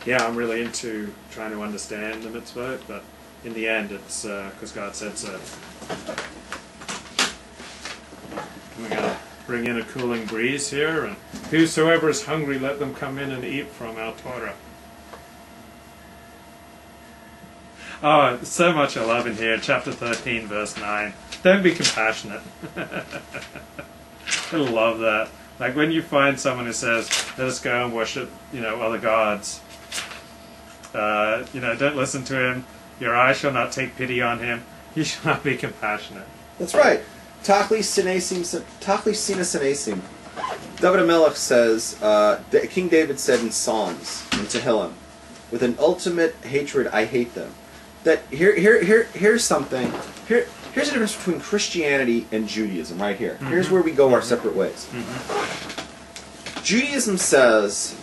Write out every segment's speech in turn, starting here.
yeah, I'm really into trying to understand the mitzvot, but in the end, it's because God said so. We're going to bring in a cooling breeze here, and whosoever is hungry, let them come in and eat from our Torah. Oh, so much I love in here. Chapter 13, verse 9. Don't be compassionate. I love that. Like when you find someone who says, let us go and worship, other gods. Don't listen to him. Your eye shall not take pity on him. You shall not be compassionate. That's right. Tachli sina senesim. David HaMelech says, King David said in Psalms, in Tehillim, with an ultimate hatred, I hate them. That here's something. Here's the difference between Christianity and Judaism. Right here. Mm-hmm. Here's where we go our separate ways. Mm-hmm. Judaism says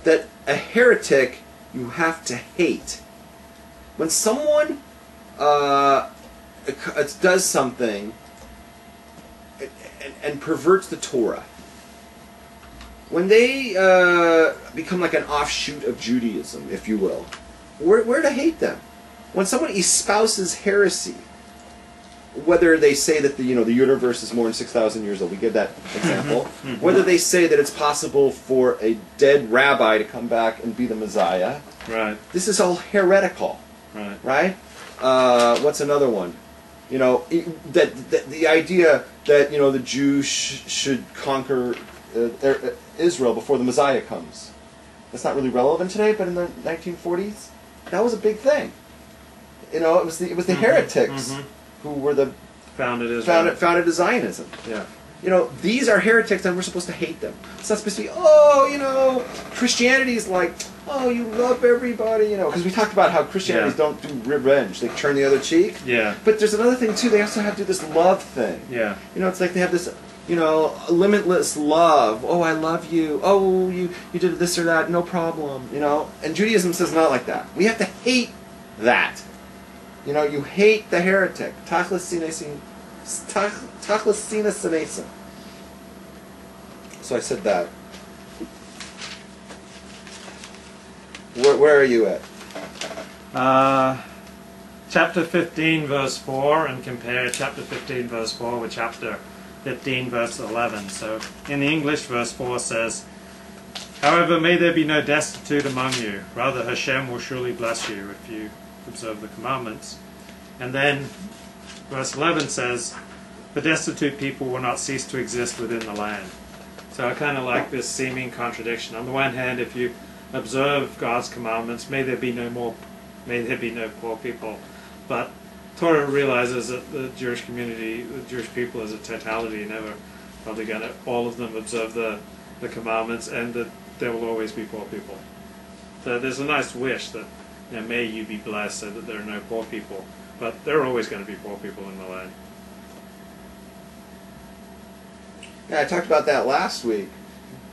that a heretic you have to hate. When someone does something and perverts the Torah, when they become like an offshoot of Judaism, if you will, we're to hate them. When someone espouses heresy, whether they say that the universe is more than 6,000 years old, we give that example. Mm-hmm. Whether they say that it's possible for a dead rabbi to come back and be the Messiah, right? This is all heretical, right? What's another one? That the idea that the Jews should conquer Israel before the Messiah comes. That's not really relevant today, but in the 1940s, that was a big thing. It was the mm-hmm. heretics. Mm-hmm. Who were the founded Zionism. Yeah. These are heretics and we're supposed to hate them. It's not supposed to be, Christianity is like, you love everybody, because we talked about how Christianities don't do revenge. They turn the other cheek. Yeah. But there's another thing, too. They also have to do this love thing. Yeah. It's like they have this, limitless love. Oh, I love you. Oh, you did this or that. No problem. And Judaism says not like that. We have to hate that. You hate the heretic. Tachlis sina senesim. So I said that. Where are you at? Chapter 15, verse 4, and compare chapter 15, verse 4 with chapter 15, verse 11. So in the English, verse 4 says, however, may there be no destitute among you. Rather, Hashem will surely bless you if you observe the commandments. And then verse 11 says, the destitute people will not cease to exist within the land. So I kind of like this seeming contradiction. On the one hand, if you observe God's commandments, may there be no poor people. But Torah realizes that the Jewish community, the Jewish people as a totality, never probably going to all of them observe the commandments, and that there will always be poor people. So there's a nice wish that may you be blessed so that there are no poor people. But there are always going to be poor people in the land. Yeah, I talked about that last week,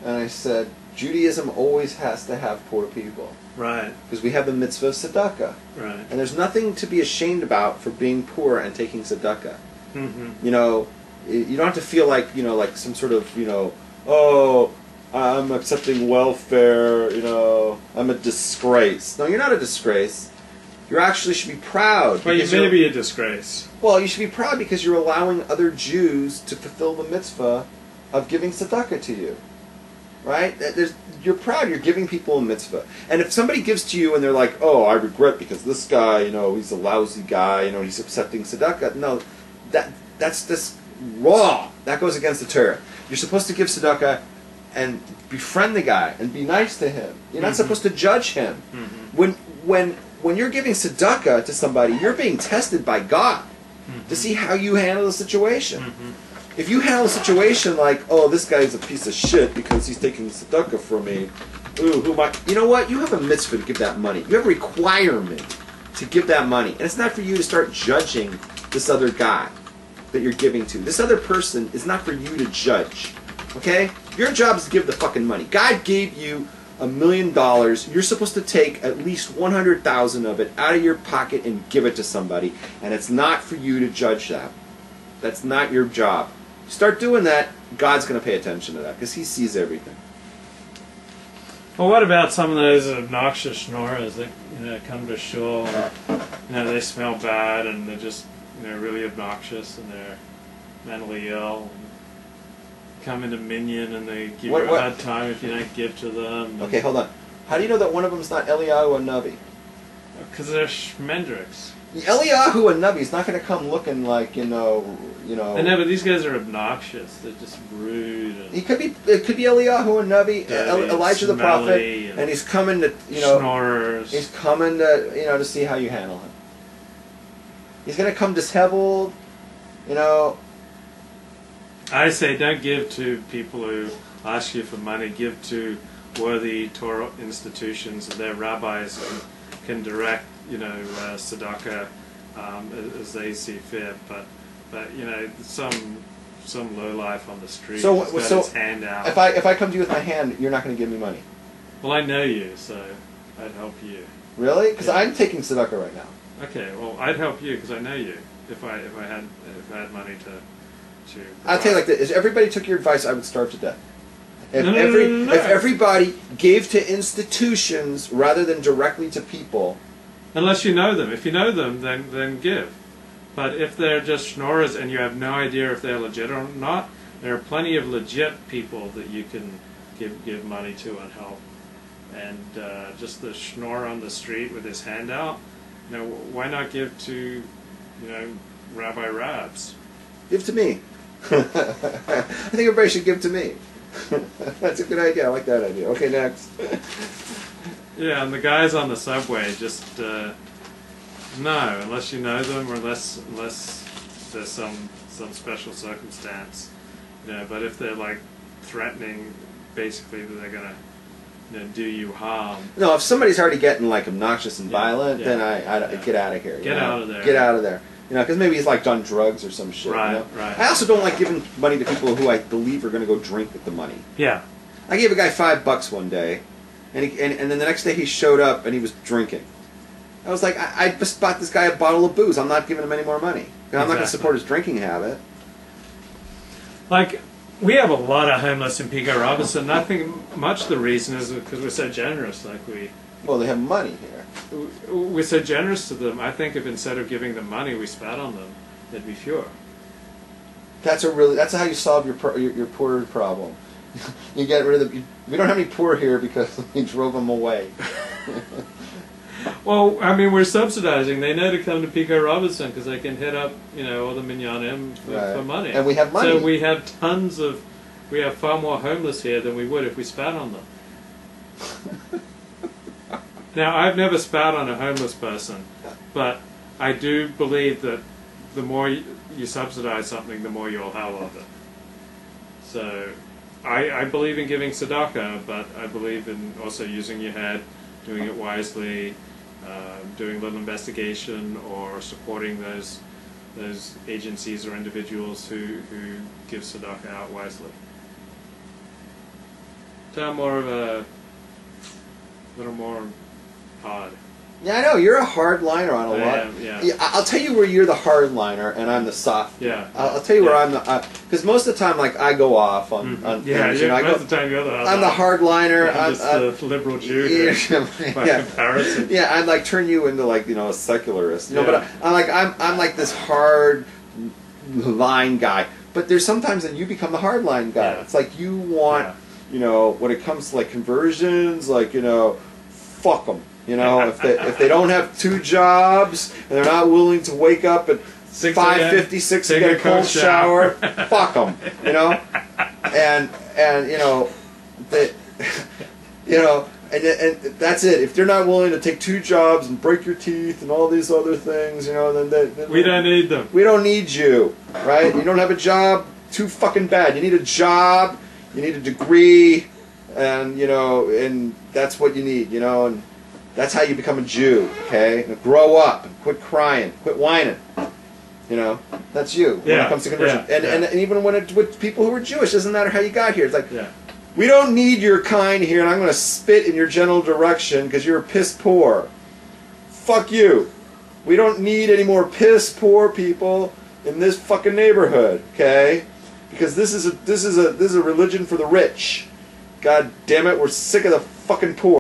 and I said Judaism always has to have poor people. Right. Because we have the mitzvah of tzedakah. Right. And there's nothing to be ashamed about for being poor and taking tzedakah. Mm-hmm. You don't have to feel like, like some sort of, oh, I'm accepting welfare, I'm a disgrace. No, you're not a disgrace. You actually should be proud. Well, you may be a disgrace. Well, you should be proud because you're allowing other Jews to fulfill the mitzvah of giving tzedakah to you. Right? You're proud. You're giving people a mitzvah. And if somebody gives to you and they're like, oh, I regret because this guy, he's a lousy guy, he's accepting tzedakah. No, that's just wrong. That goes against the Torah. You're supposed to give tzedakah and befriend the guy and be nice to him. You're not supposed to judge him. Mm-hmm. When you're giving tzedakah to somebody, you're being tested by God to see how you handle the situation. Mm-hmm. If you handle a situation like, oh, this guy's a piece of shit because he's taking tzedakah from me, ooh, who am I? You know what? You have a mitzvah to give that money. You have a requirement to give that money. And it's not for you to start judging this other guy that you're giving to. This other person is not for you to judge. Okay? Your job is to give the fucking money. God gave you $1 million. You're supposed to take at least 100,000 of it out of your pocket and give it to somebody. And it's not for you to judge that. That's not your job. Start doing that, God's going to pay attention to that because He sees everything. Well, what about some of those obnoxious schnorrers that come to shul and they smell bad and they're just really obnoxious and they're mentally ill and come into Minyan and they give you a hard time if you don't give to them. Okay, hold on. How do you know that one of them is not Eliyahu or Navi? Because they're shmendricks. Eliyahu and Navi is not going to come looking like I know, but these guys are obnoxious. They're just rude. It could be Eliyahu and Navi, Elijah the prophet, and he's coming to schnorrers. He's coming to to see how you handle him. He's going to come disheveled, I say don't give to people who ask you for money. Give to worthy Torah institutions, and their rabbis can direct tzedakah as they see fit. But some lowlife on the street got his hand out. If I come to you with my hand, you're not going to give me money. Well, I know you, so I'd help you. Really? Because I'm taking tzedakah right now. Okay, well, I'd help you because I know you. If I had money to I'll tell you like this: if everybody took your advice, I would starve to death. If If everybody gave to institutions rather than directly to people, unless you know them. If you know them, then give. But if they're just schnorrers and you have no idea if they're legit or not, there are plenty of legit people that you can give money to and help. And just the schnorrer on the street with his hand out, why not give to, Rabbi Rabs? Give to me. I think everybody should give to me. That's a good idea. I like that idea. Okay, next. Yeah, and the guys on the subway just no, unless you know them or unless there's some special circumstance. But if they're like threatening, basically that they're gonna do you harm. No, if somebody's already getting like obnoxious and violent, then I get out of here. Get out of there. Get out of there. Because maybe he's like done drugs or some shit. Right. I also don't like giving money to people who I believe are going to go drink with the money. Yeah. I gave a guy $5 one day, and then the next day he showed up and he was drinking. I was like, I just bought this guy a bottle of booze. I'm not giving him any more money. I'm not going to support his drinking habit. Like, we have a lot of homeless in Pico Robinson. I think much the reason is because we're so generous. Well, they have money here. We're so generous to them. I think if instead of giving them money, we spat on them, there'd be fewer. That's how you solve your poor problem. You get rid of we don't have any poor here because we drove them away. Well, I mean, we're subsidizing. They know to come to Pico Robinson because they can hit up, all the minyanim for money. And we have money. So we have we have far more homeless here than we would if we spat on them. Now, I've never spat on a homeless person, but I do believe that the more you subsidize something, the more you'll have of it. So, I believe in giving tzedakah, but I believe in also using your head, doing it wisely, doing a little investigation, or supporting those agencies or individuals who give tzedakah out wisely. So I'm more of a little more hard. Yeah, I know. You're a hardliner on a lot. Yeah. I'll tell you where you're the hardliner and I'm the soft. Yeah. I'll tell you where I'm the... Because most of the time, I go off on things. Most of the time you're the hardliner. I'm the hardliner. I'm just the liberal Jew by comparison. Yeah, I'd turn you into a secularist. But I'm like this hard line guy. But there's sometimes that you become the hard line guy. Yeah. It's like you want, when it comes to conversions, fuck them. If they don't have 2 jobs and they're not willing to wake up at 5:56 and get a cold shower, fuck them. And that's it. If they're not willing to take 2 jobs and break your teeth and all these other things, then we don't need them. We don't need you, right? You don't have a job, too fucking bad. You need a job. You need a degree, and and that's what you need, and that's how you become a Jew, okay? Now grow up and quit crying, quit whining. That's you when it comes to conversion. And even when it's with people who are Jewish, it doesn't matter how you got here. It's like, we don't need your kind here, and I'm going to spit in your general direction because you're piss poor. Fuck you. We don't need any more piss poor people in this fucking neighborhood, okay? Because this is a religion for the rich. God damn it, we're sick of the fucking poor.